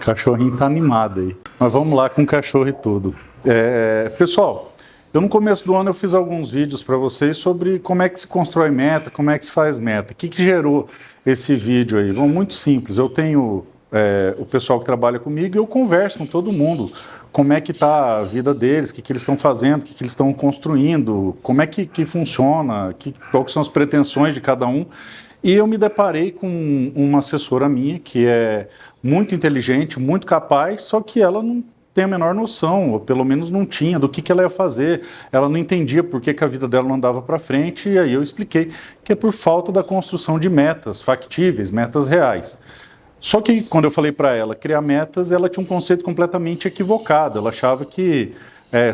O cachorrinho tá animado aí. Mas vamos lá com o cachorro e tudo. Pessoal, no começo do ano eu fiz alguns vídeos para vocês sobre como é que se constrói meta, como é que se faz meta. O que gerou esse vídeo aí? Bom, muito simples. Eu tenho o pessoal que trabalha comigo e eu converso com todo mundo. Como é que está a vida deles, o que eles estão fazendo, o que eles estão construindo, como é que funciona, quais são as pretensões de cada um. E eu me deparei com uma assessora minha que é muito inteligente, muito capaz, só que ela não tem a menor noção, ou pelo menos não tinha, do que ela ia fazer. Ela não entendia por que a vida dela não andava para frente, e aí eu expliquei que é por falta da construção de metas factíveis, metas reais. Só que quando eu falei para ela criar metas, ela tinha um conceito completamente equivocado. Ela achava que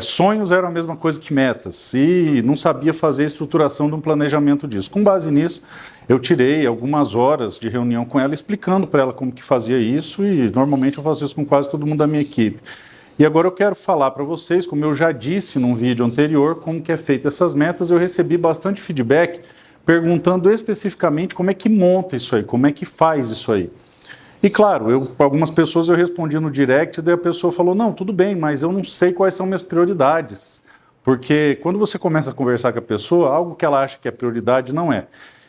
sonhos eram a mesma coisa que metas e não sabia fazer a estruturação de um planejamento disso. Com base nisso, eu tirei algumas horas de reunião com ela explicando para ela como que fazia isso e normalmente eu faço isso com quase todo mundo da minha equipe. E agora eu quero falar para vocês, como eu já disse num vídeo anterior, como que é feita essas metas. Eu recebi bastante feedback perguntando especificamente como é que monta isso aí, como é que faz isso aí. E claro, algumas pessoas eu respondi no direct, daí a pessoa falou, não, tudo bem, mas eu não sei quais são minhas prioridades. Porque quando você começa a conversar com a pessoa, algo que ela acha que é prioridade não é.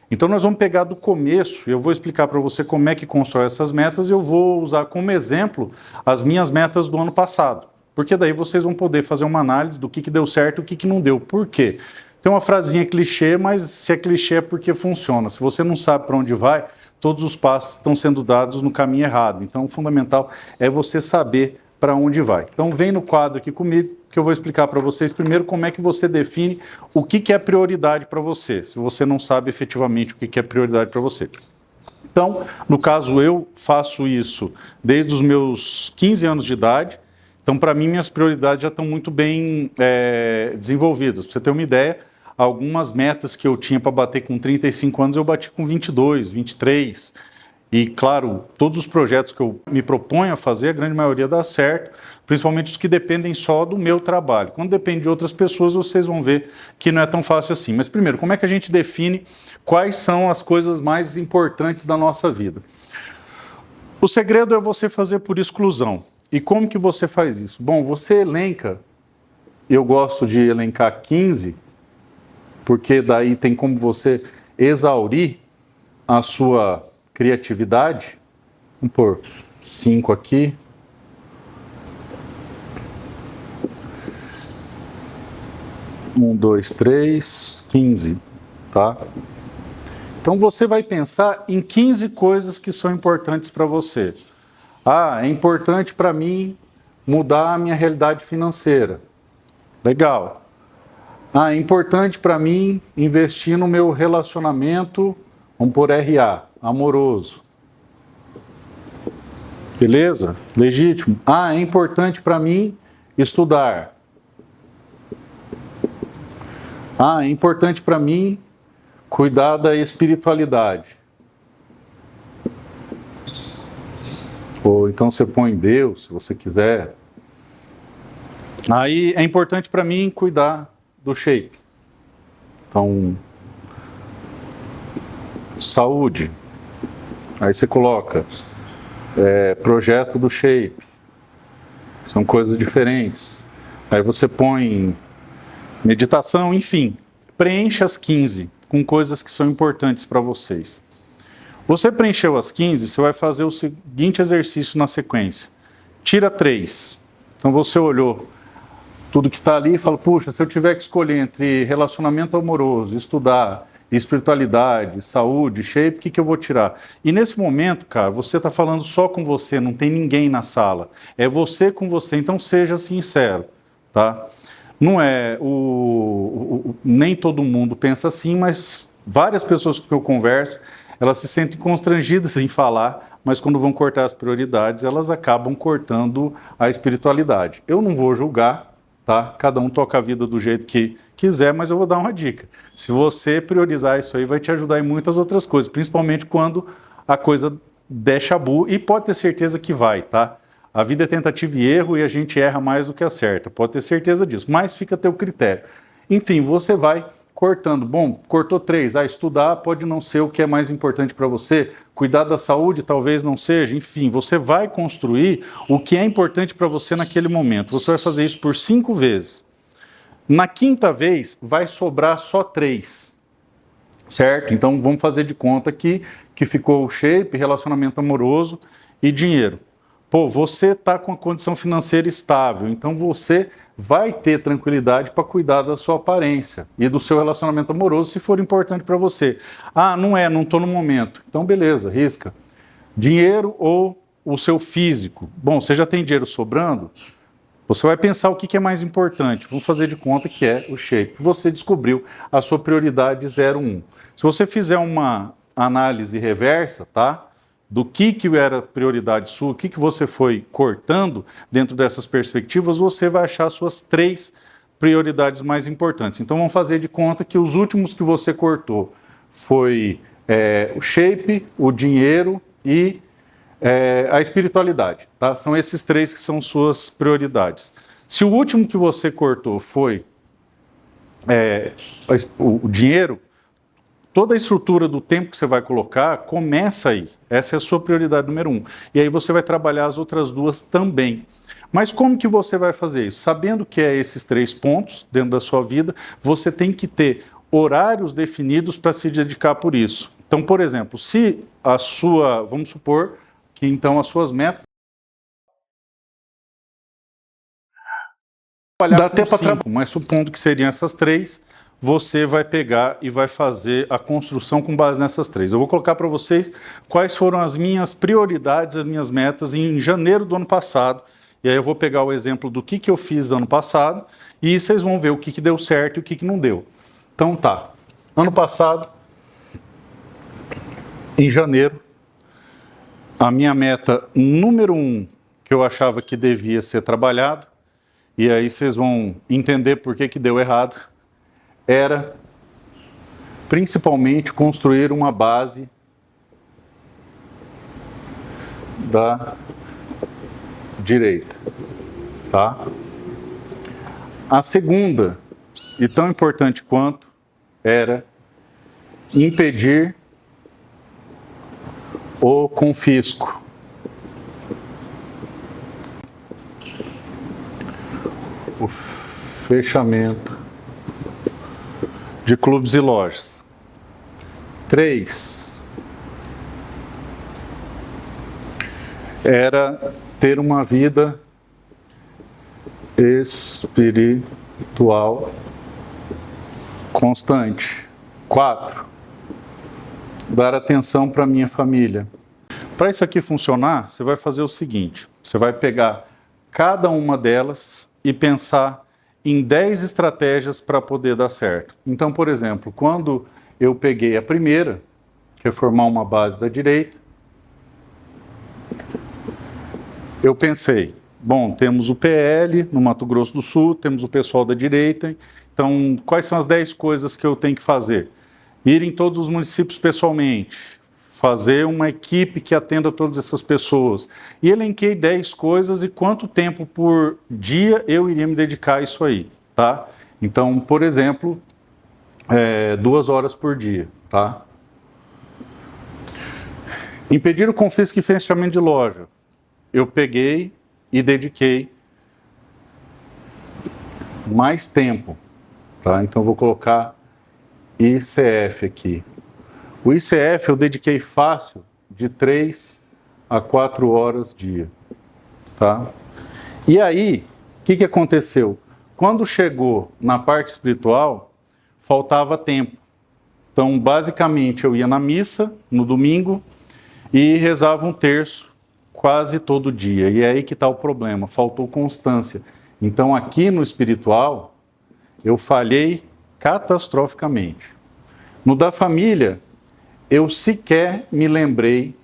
Então nós vamos pegar do começo, eu vou explicar para você como é que constrói essas metas e eu vou usar como exemplo as minhas metas do ano passado. Porque daí vocês vão poder fazer uma análise do que deu certo e o que não deu. Por quê? Tem uma frasinha clichê, mas se é clichê é porque funciona. Se você não sabe para onde vai, todos os passos estão sendo dados no caminho errado. Então, o fundamental é você saber para onde vai. Então, vem no quadro aqui comigo, que eu vou explicar para vocês primeiro como é que você define o que é prioridade para você, se você não sabe efetivamente o que é prioridade para você. Então, no caso, eu faço isso desde os meus 15 anos de idade. Então, para mim, minhas prioridades já estão muito bem desenvolvidas. Para você ter uma ideia, algumas metas que eu tinha para bater com 35 anos, eu bati com 22, 23. E, claro, todos os projetos que eu me proponho a fazer, a grande maioria dá certo, principalmente os que dependem só do meu trabalho. Quando depende de outras pessoas, vocês vão ver que não é tão fácil assim. Mas, primeiro, como é que a gente define quais são as coisas mais importantes da nossa vida? O segredo é você fazer por exclusão. E como que você faz isso? Bom, você elenca, eu gosto de elencar 15, porque daí tem como você exaurir a sua criatividade. Vamos pôr 5 aqui. Um, dois, três, 15, tá? Então você vai pensar em 15 coisas que são importantes para você. Ah, é importante para mim mudar a minha realidade financeira. Legal. Ah, é importante para mim investir no meu relacionamento, vamos por RA, amoroso. Beleza? Legítimo. Ah, é importante para mim estudar. Ah, é importante para mim cuidar da espiritualidade. Ou então você põe Deus, se você quiser. Aí é importante para mim cuidar do shape. Então, saúde. Aí você coloca projeto do shape. São coisas diferentes. Aí você põe meditação, enfim. Preencha as 15 com coisas que são importantes para vocês. Você preencheu as 15, você vai fazer o seguinte exercício na sequência. Tira 3. Então você olhou tudo que está ali e fala, puxa, se eu tiver que escolher entre relacionamento amoroso, estudar, espiritualidade, saúde, shape, o que eu vou tirar? E nesse momento, cara, você está falando só com você, não tem ninguém na sala. É você com você, então seja sincero, tá? Não é nem todo mundo pensa assim, mas várias pessoas que eu converso, elas se sentem constrangidas em falar, mas quando vão cortar as prioridades, elas acabam cortando a espiritualidade. Eu não vou julgar, tá? Cada um toca a vida do jeito que quiser, mas eu vou dar uma dica. Se você priorizar isso aí, vai te ajudar em muitas outras coisas, principalmente quando a coisa der chabu, e pode ter certeza que vai, tá? A vida é tentativa e erro e a gente erra mais do que acerta, pode ter certeza disso, mas fica a teu critério. Enfim, você vai cortando. Bom, cortou 3. Estudar pode não ser o que é mais importante para você. Cuidar da saúde talvez não seja. Enfim, você vai construir o que é importante para você naquele momento. Você vai fazer isso por 5 vezes. Na 5ª vez, vai sobrar só 3. Certo? Então, vamos fazer de conta que ficou o shape, relacionamento amoroso e dinheiro. Pô, você está com a condição financeira estável, então você vai ter tranquilidade para cuidar da sua aparência e do seu relacionamento amoroso, se for importante para você. Não estou no momento. Então, beleza, risca. Dinheiro ou o seu físico? Bom, você já tem dinheiro sobrando? Você vai pensar o que é mais importante. Vamos fazer de conta que é o shape. Você descobriu a sua prioridade 01. Se você fizer uma análise reversa, tá? Do que era prioridade sua, o que você foi cortando dentro dessas perspectivas, você vai achar suas 3 prioridades mais importantes. Então, vamos fazer de conta que os últimos que você cortou foi o shape, o dinheiro e a espiritualidade. Tá? São esses 3 que são suas prioridades. Se o último que você cortou foi o dinheiro, toda a estrutura do tempo que você vai colocar começa aí. Essa é a sua prioridade número 1. E aí você vai trabalhar as outras 2 também. Mas como que você vai fazer isso? Sabendo que é esses 3 pontos dentro da sua vida, você tem que ter horários definidos para se dedicar por isso. Então, por exemplo, se vamos supor que então as suas metas... Dá até para trabalhar, mas supondo que seriam essas 3... você vai pegar e vai fazer a construção com base nessas 3. Eu vou colocar para vocês quais foram as minhas prioridades, as minhas metas em janeiro do ano passado. E aí eu vou pegar o exemplo do que eu fiz ano passado e vocês vão ver o que deu certo e o que não deu. Então tá, ano passado, em janeiro, a minha meta número 1, que eu achava que devia ser trabalhado, e aí vocês vão entender por que deu errado, era principalmente construir uma base da direita, tá? A segunda, e tão importante quanto, era impedir o confisco. O fechamento de clubes e lojas. 3. Era ter uma vida espiritual constante. 4. Dar atenção para minha família. Para isso aqui funcionar, você vai fazer o seguinte, você vai pegar cada uma delas e pensar em 10 estratégias para poder dar certo. Então, por exemplo, quando eu peguei a primeira, que é formar uma base da direita, eu pensei, bom, temos o PL no Mato Grosso do Sul, temos o pessoal da direita, então quais são as 10 coisas que eu tenho que fazer? Ir em todos os municípios pessoalmente, fazer uma equipe que atenda todas essas pessoas. E elenquei 10 coisas e quanto tempo por dia eu iria me dedicar a isso aí, tá? Então, por exemplo, 2 horas por dia, tá? Impedir o confisco e fechamento de loja. Eu peguei e dediquei mais tempo, tá? Então, eu vou colocar ICF aqui. O ICF eu dediquei fácil de 3 a 4 horas dia, tá? E aí, o que aconteceu? Quando chegou na parte espiritual, faltava tempo. Então, basicamente, eu ia na missa no domingo e rezava um terço quase todo dia. E é aí que está o problema, faltou constância. Então, aqui no espiritual, eu falhei catastroficamente. No da família, eu sequer me lembrei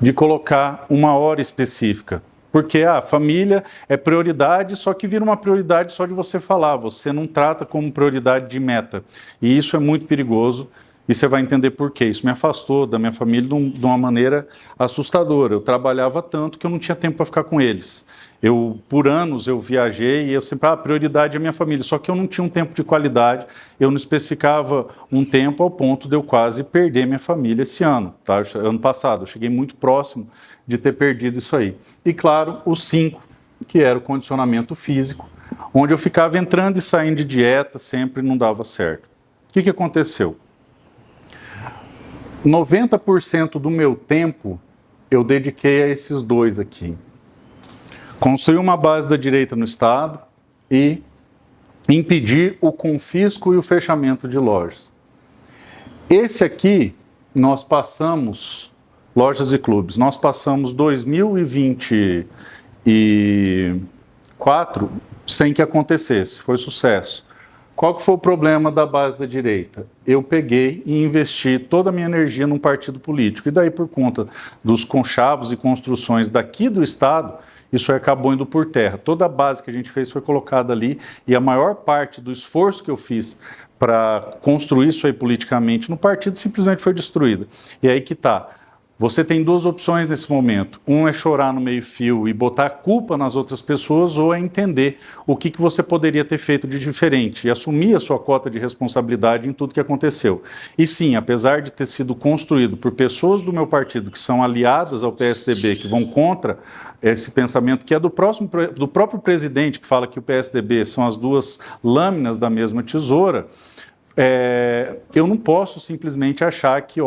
de colocar uma hora específica. Porque a família é prioridade, só que vira uma prioridade só de você falar. Você não trata como prioridade de meta. E isso é muito perigoso. E você vai entender por quê. Isso me afastou da minha família de uma maneira assustadora. Eu trabalhava tanto que eu não tinha tempo para ficar com eles. Por anos, eu viajei e eu sempre, a prioridade é a minha família. Só que eu não tinha um tempo de qualidade, eu não especificava um tempo ao ponto de eu quase perder minha família esse ano. Tá? Ano passado, eu cheguei muito próximo de ter perdido isso aí. E, claro, os 5, que era o condicionamento físico, onde eu ficava entrando e saindo de dieta, sempre não dava certo. O que aconteceu? 90% do meu tempo eu dediquei a esses 2 aqui. Construir uma base da direita no Estado e impedir o confisco e o fechamento de lojas. Esse aqui, nós passamos, lojas e clubes, nós passamos 2024 sem que acontecesse, foi sucesso. Qual que foi o problema da base da direita? Eu peguei e investi toda a minha energia num partido político. E daí, por conta dos conchavos e construções daqui do Estado, isso aí acabou indo por terra. Toda a base que a gente fez foi colocada ali e a maior parte do esforço que eu fiz para construir isso aí politicamente no partido simplesmente foi destruída. E aí que está. Você tem 2 opções nesse momento. Um é chorar no meio-fio e botar a culpa nas outras pessoas, ou é entender o que você poderia ter feito de diferente e assumir a sua cota de responsabilidade em tudo que aconteceu. E sim, apesar de ter sido construído por pessoas do meu partido que são aliadas ao PSDB, que vão contra esse pensamento que é do próprio presidente, que fala que o PSDB são as 2 lâminas da mesma tesoura, eu não posso simplesmente achar que,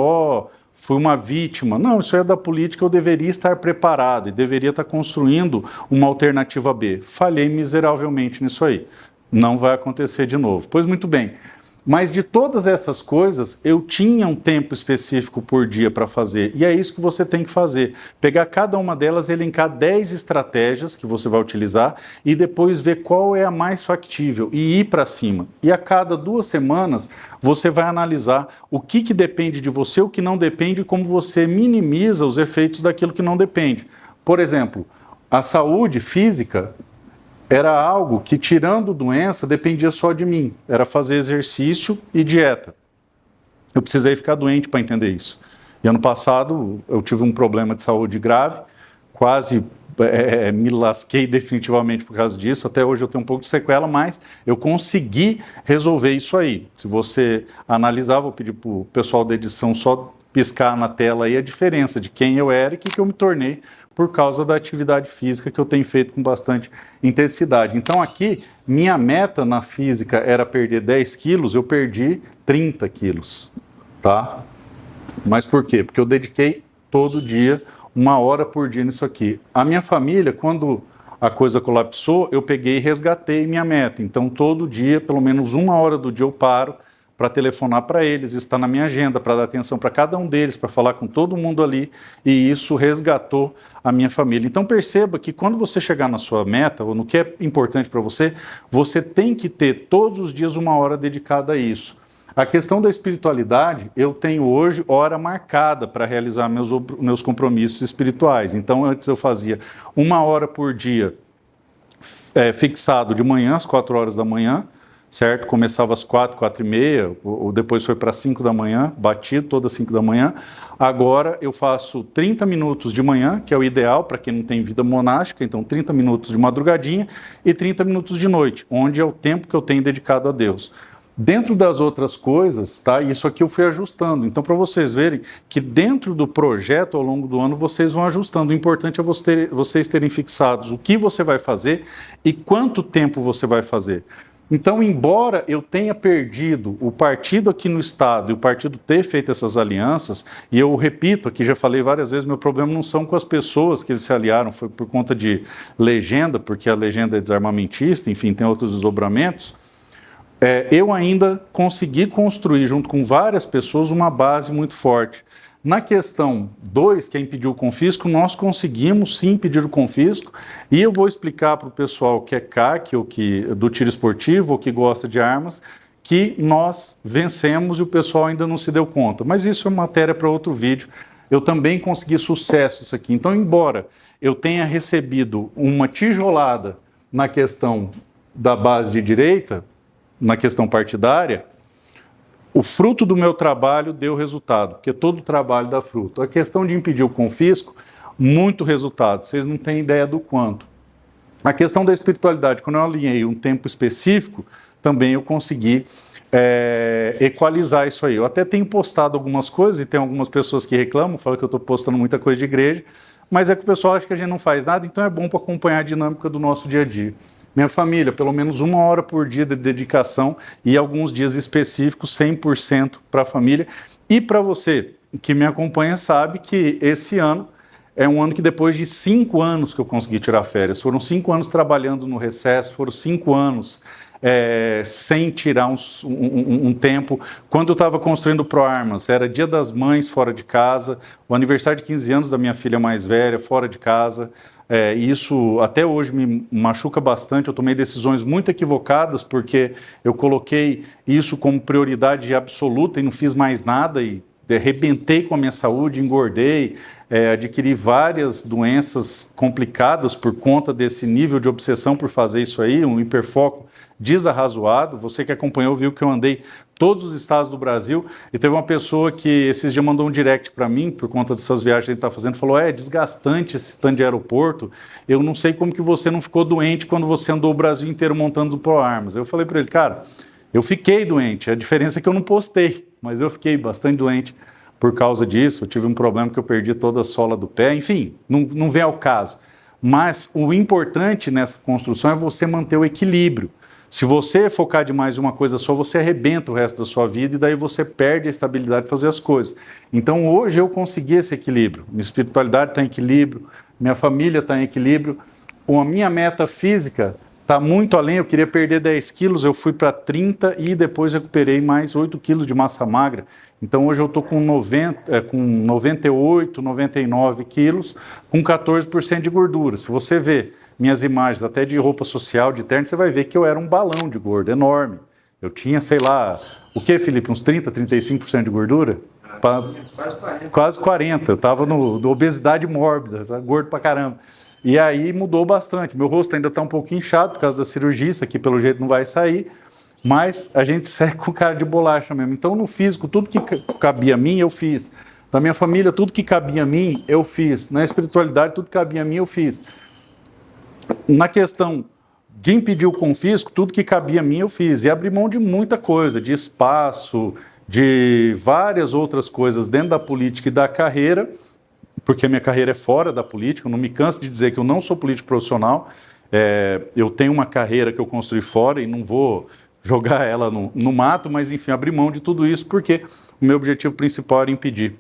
fui uma vítima. Não, isso é da política, eu deveria estar preparado e deveria estar construindo uma alternativa B. Falhei miseravelmente nisso aí. Não vai acontecer de novo. Pois muito bem. Mas de todas essas coisas, eu tinha um tempo específico por dia para fazer. E é isso que você tem que fazer. Pegar cada uma delas, elencar 10 estratégias que você vai utilizar e depois ver qual é a mais factível e ir para cima. E a cada 2 semanas, você vai analisar o que depende de você, o que não depende e como você minimiza os efeitos daquilo que não depende. Por exemplo, a saúde física era algo que, tirando doença, dependia só de mim. Era fazer exercício e dieta. Eu precisei ficar doente para entender isso. E ano passado eu tive um problema de saúde grave, quase me lasquei definitivamente por causa disso. Até hoje eu tenho um pouco de sequela, mas eu consegui resolver isso aí. Se você analisar, vou pedir para o pessoal da edição só piscar na tela aí a diferença de quem eu era e o que eu me tornei por causa da atividade física que eu tenho feito com bastante intensidade. Então aqui, minha meta na física era perder 10 quilos, eu perdi 30 quilos, tá? Mas por quê? Porque eu dediquei todo dia, 1 hora por dia nisso aqui. A minha família, quando a coisa colapsou, eu peguei e resgatei minha meta. Então todo dia, pelo menos 1 hora do dia eu paro para telefonar para eles, está na minha agenda, para dar atenção para cada um deles, para falar com todo mundo ali, e isso resgatou a minha família. Então perceba que quando você chegar na sua meta, ou no que é importante para você, você tem que ter todos os dias 1 hora dedicada a isso. A questão da espiritualidade, eu tenho hoje hora marcada para realizar meus compromissos espirituais. Então antes eu fazia 1 hora por dia fixado de manhã, às 4 horas da manhã, certo? Começava às 4, 4h30, ou depois foi para 5 da manhã, batido todas 5 da manhã. Agora eu faço 30 minutos de manhã, que é o ideal para quem não tem vida monástica, então 30 minutos de madrugadinha e 30 minutos de noite, onde é o tempo que eu tenho dedicado a Deus. Dentro das outras coisas, tá? Isso aqui eu fui ajustando. Então, para vocês verem que dentro do projeto, ao longo do ano, vocês vão ajustando. O importante é vocês terem fixados o que você vai fazer e quanto tempo você vai fazer. Então, embora eu tenha perdido o partido aqui no Estado e o partido ter feito essas alianças, e eu repito aqui, já falei várias vezes, meu problema não são com as pessoas que eles se aliaram, foi por conta de legenda, porque a legenda é desarmamentista, enfim, tem outros desdobramentos. Eu ainda consegui construir, junto com várias pessoas, uma base muito forte. Na questão 2, que é impedir o confisco, nós conseguimos sim impedir o confisco, e eu vou explicar para o pessoal que é CAC, ou que do tiro esportivo, ou que gosta de armas, que nós vencemos e o pessoal ainda não se deu conta. Mas isso é matéria para outro vídeo. Eu também consegui sucesso isso aqui. Então, embora eu tenha recebido uma tijolada na questão da base de direita, na questão partidária, o fruto do meu trabalho deu resultado, porque todo trabalho dá fruto. A questão de impedir o confisco, muito resultado, vocês não têm ideia do quanto. A questão da espiritualidade, quando eu alinhei um tempo específico, também eu consegui equalizar isso aí. Eu até tenho postado algumas coisas, e tem algumas pessoas que reclamam, falam que eu estou postando muita coisa de igreja, mas é que o pessoal acha que a gente não faz nada, então é bom para acompanhar a dinâmica do nosso dia a dia. Minha família, pelo menos 1 hora por dia de dedicação e alguns dias específicos, 100% para a família. E para você que me acompanha sabe que esse ano é um ano que depois de 5 anos que eu consegui tirar férias. Foram 5 anos trabalhando no recesso, foram 5 anos sem tirar um tempo. Quando eu estava construindo o ProArmas, era Dia das Mães fora de casa, o aniversário de 15 anos da minha filha mais velha fora de casa. Isso até hoje me machuca bastante. Eu tomei decisões muito equivocadas porque eu coloquei isso como prioridade absoluta e não fiz mais nada e arrebentei com a minha saúde, engordei, adquiri várias doenças complicadas por conta desse nível de obsessão por fazer isso aí, um hiperfoco desarrazoado. Você que acompanhou viu que eu andei todos os estados do Brasil e teve uma pessoa que esses dias mandou um direct para mim, por conta dessas viagens que a gente está fazendo, falou, é desgastante esse tanto de aeroporto, eu não sei como que você não ficou doente quando você andou o Brasil inteiro montando o ProArmas. Eu falei para ele, cara, eu fiquei doente, a diferença é que eu não postei, mas eu fiquei bastante doente por causa disso. Eu tive um problema que eu perdi toda a sola do pé, enfim, não vem ao caso. Mas o importante nessa construção é você manter o equilíbrio. Se você focar demais em uma coisa só, você arrebenta o resto da sua vida e daí você perde a estabilidade de fazer as coisas. Então hoje eu consegui esse equilíbrio, minha espiritualidade está em equilíbrio, minha família está em equilíbrio, a minha meta física está muito além. Eu queria perder 10 quilos, eu fui para 30 e depois recuperei mais 8 quilos de massa magra. Então hoje eu estou com 98, 99 quilos, com 14% de gordura. Se você ver minhas imagens até de roupa social, de terno, você vai ver que eu era um balão de gordo, enorme. Eu tinha, sei lá, o que, Felipe? Uns 30, 35% de gordura? Quase 40. Eu estava no obesidade mórbida, tá? Gordo pra caramba. E aí mudou bastante. Meu rosto ainda está um pouco inchado por causa da cirurgia, isso aqui pelo jeito não vai sair, mas a gente segue com cara de bolacha mesmo. Então no físico, tudo que cabia a mim, eu fiz. Na minha família, tudo que cabia a mim, eu fiz. Na espiritualidade, tudo que cabia a mim, eu fiz. Na questão de impedir o confisco, tudo que cabia a mim, eu fiz. E abri mão de muita coisa, de espaço, de várias outras coisas dentro da política e da carreira, porque a minha carreira é fora da política. Eu não me canso de dizer que eu não sou político profissional, eu tenho uma carreira que eu construí fora e não vou jogar ela no mato, mas enfim, abri mão de tudo isso porque o meu objetivo principal era impedir.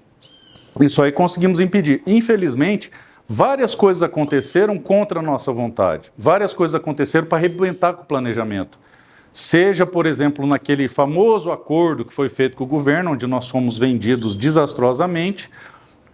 Isso aí conseguimos impedir. Infelizmente, várias coisas aconteceram contra a nossa vontade, várias coisas aconteceram para arrebentar com o planejamento. Seja, por exemplo, naquele famoso acordo que foi feito com o governo, onde nós fomos vendidos desastrosamente,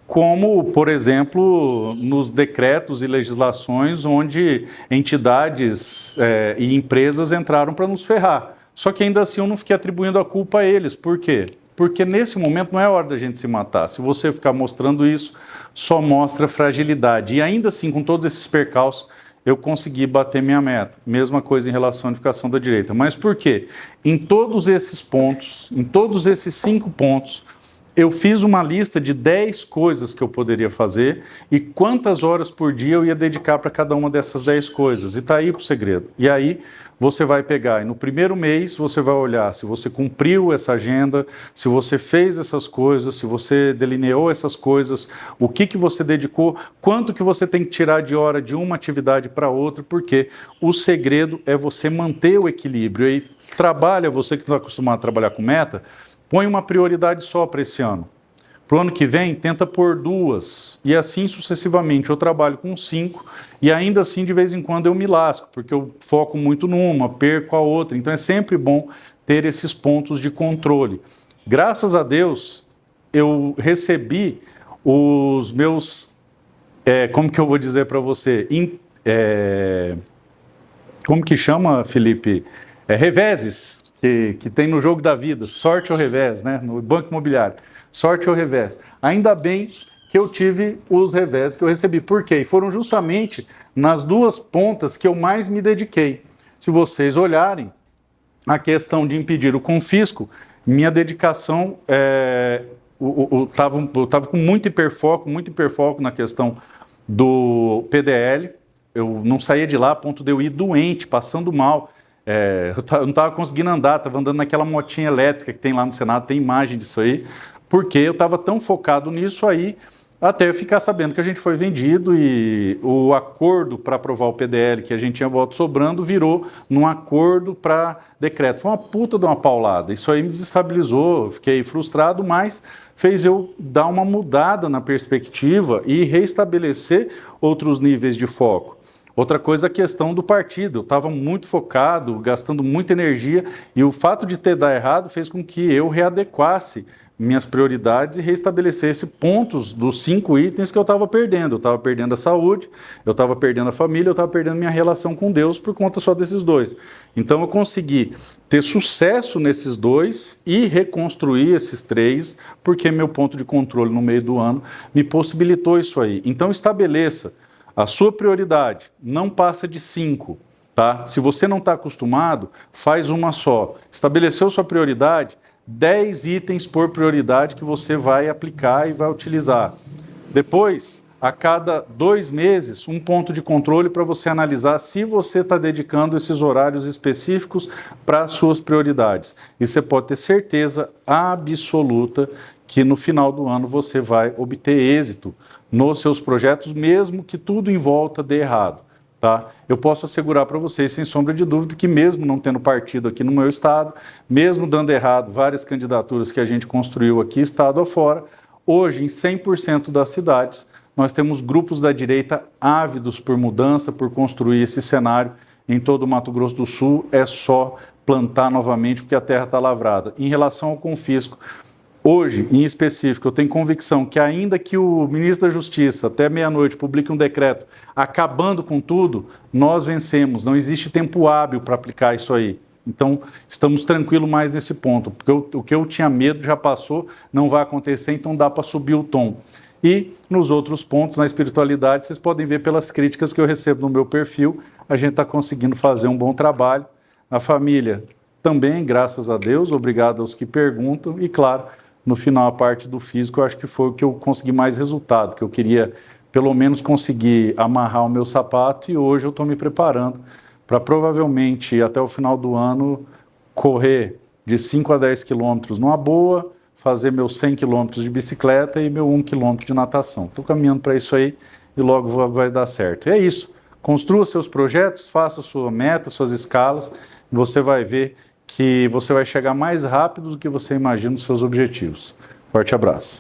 como, por exemplo, nos decretos e legislações onde entidades e empresas entraram para nos ferrar. Só que ainda assim eu não fiquei atribuindo a culpa a eles. Por quê? Porque nesse momento não é hora da gente se matar. Se você ficar mostrando isso, só mostra fragilidade. E ainda assim, com todos esses percalços, eu consegui bater minha meta. Mesma coisa em relação à unificação da direita. Mas por quê? Em todos esses pontos, em todos esses 5 pontos, eu fiz uma lista de 10 coisas que eu poderia fazer e quantas horas por dia eu ia dedicar para cada uma dessas 10 coisas. E está aí o segredo. E aí você vai pegar, e no primeiro mês você vai olhar se você cumpriu essa agenda, se você fez essas coisas, se você delineou essas coisas, o que você dedicou, quanto que você tem que tirar de hora de uma atividade para outra, porque o segredo é você manter o equilíbrio. E trabalha, você que não está acostumado a trabalhar com meta, põe uma prioridade só para esse ano. Para o ano que vem, tenta pôr 2, e assim sucessivamente. Eu trabalho com 5, e ainda assim, de vez em quando, eu me lasco, porque eu foco muito numa, perco a outra. Então, é sempre bom ter esses pontos de controle. Graças a Deus, eu recebi os meus... como que eu vou dizer para você? Como que chama, Felipe? Reveses, que tem no jogo da vida. Sorte ou revés, né? No Banco Imobiliário. Sorte ou revés. Ainda bem que eu tive os revés que eu recebi. Por quê? Foram justamente nas 2 pontas que eu mais me dediquei. Se vocês olharem, a questão de impedir o confisco, minha dedicação, eu estava com muito hiperfoco na questão do PDL. Eu não saía de lá a ponto de eu ir doente, passando mal. Eu não estava conseguindo andar, estava andando naquela motinha elétrica que tem lá no Senado, tem imagem disso aí, porque eu estava tão focado nisso aí, até eu ficar sabendo que a gente foi vendido e o acordo para aprovar o PDL, que a gente tinha voto sobrando, virou num acordo para decreto. Foi uma puta de uma paulada. Isso aí me desestabilizou, fiquei frustrado, mas fez eu dar uma mudada na perspectiva e reestabelecer outros níveis de foco. Outra coisa é a questão do partido. Eu estava muito focado, gastando muita energia, e o fato de ter dado errado fez com que eu readequasse minhas prioridades e reestabelecesse pontos dos 5 itens que eu estava perdendo. Eu estava perdendo a saúde, eu estava perdendo a família, eu estava perdendo minha relação com Deus por conta só desses 2. Então eu consegui ter sucesso nesses 2 e reconstruir esses 3, porque meu ponto de controle no meio do ano me possibilitou isso aí. Então estabeleça a sua prioridade, não passa de 5, tá? Se você não está acostumado, faz uma só. Estabeleceu sua prioridade, 10 itens por prioridade que você vai aplicar e vai utilizar. Depois, a cada 2 meses, um ponto de controle para você analisar se você está dedicando esses horários específicos para as suas prioridades. E você pode ter certeza absoluta que no final do ano você vai obter êxito nos seus projetos, mesmo que tudo em volta dê errado, tá? Eu posso assegurar para vocês, sem sombra de dúvida, que mesmo não tendo partido aqui no meu estado, mesmo dando errado várias candidaturas que a gente construiu aqui, estado afora, hoje em 100% das cidades, nós temos grupos da direita ávidos por mudança, por construir esse cenário em todo o Mato Grosso do Sul. É só plantar novamente, porque a terra está lavrada. Em relação ao confisco, hoje, em específico, eu tenho convicção que ainda que o ministro da Justiça, até meia-noite, publique um decreto acabando com tudo, nós vencemos. Não existe tempo hábil para aplicar isso aí. Então, estamos tranquilos mais nesse ponto, porque o que eu tinha medo já passou, não vai acontecer, então dá para subir o tom. E nos outros pontos, na espiritualidade, vocês podem ver pelas críticas que eu recebo no meu perfil, a gente está conseguindo fazer um bom trabalho. A família também, graças a Deus, obrigado aos que perguntam, e claro, no final, a parte do físico, eu acho que foi o que eu consegui mais resultado, que eu queria, pelo menos, conseguir amarrar o meu sapato, e hoje eu estou me preparando para, provavelmente, até o final do ano, correr de 5 a 10 quilômetros numa boa, fazer meus 100 quilômetros de bicicleta e meu 1 quilômetro de natação. Estou caminhando para isso aí e logo vai dar certo. E é isso. Construa seus projetos, faça sua meta, suas escalas, e você vai ver que você vai chegar mais rápido do que você imagina nos seus objetivos. Forte abraço.